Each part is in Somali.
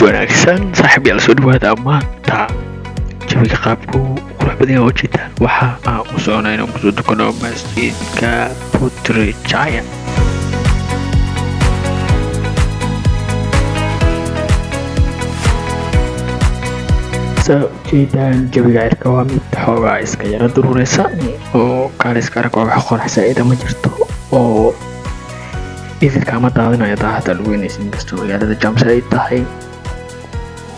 wanaagsan saaxiibayaal soo dhawaada maanta jawiga qaabku qurux badan oo jeedaan waxa aan u soconayno kusoo tukano masjidka Putrajaya jeedaan jawiga cirka waa mid xoogaa iska yara durureysa oo kaaliska arag wax qorax saa'ida ma jirto oo idinka ama daadinaya daahada lagu weynaysan kastoo magaalada Jamsa ay tahay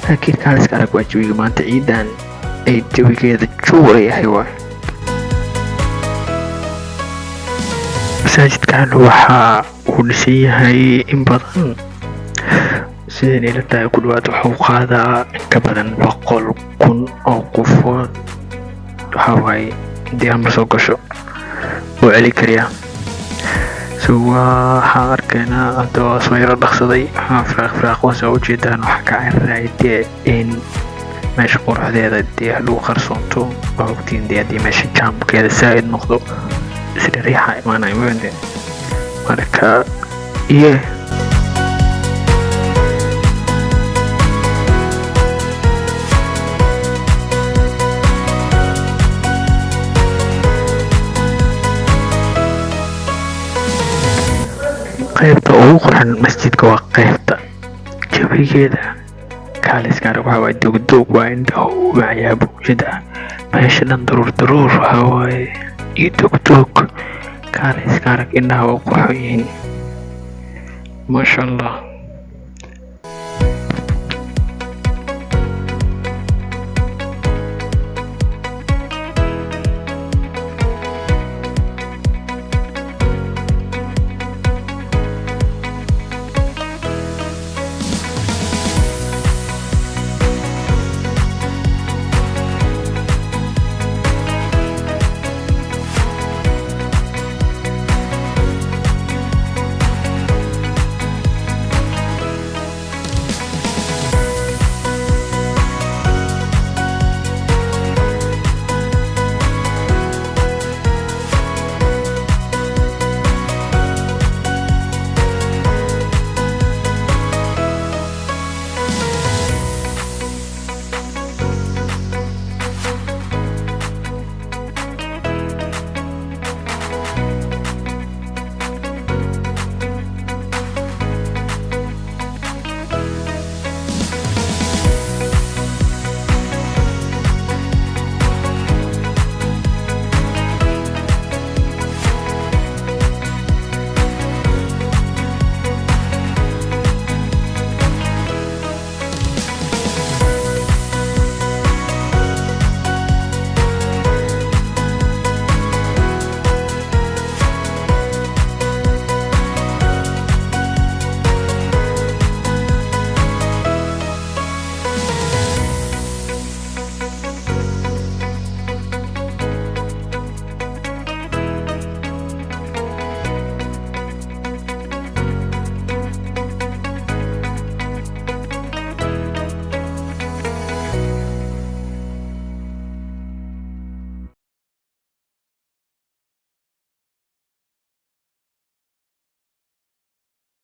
laakiin kaaliska arag waa jawiga maanta ciidan ay jawigeeda juura yahay waay masaajidkan waxa uu dhisan yahay in badan sideen ila tahay ku dhawaad wuxuu qaadaa in ka badan 100,000 oo qofood waxa waaye intii aan soo gasho oo celi kariya waxaan arkaynaa hadda soo yaro dhaqsaday firaaq soo ujeedaan waxa ka carraayay in meesha quruxdeeda dee lagu qarsoonto oo ogtiin dee haddii meesha jaamkeeda saa'id noqdo sida riixa imaanaya moogande marka qaybta ugu qurxan masjidka waa qaybta jawigeeda kaaliska arag waxa waaye dugdug waa indhahu macyaa buujida meesha dhan daruur waxa waaye iyo dugdug kaaliska arag indhaha waa qurxoon yihiin maasha allah.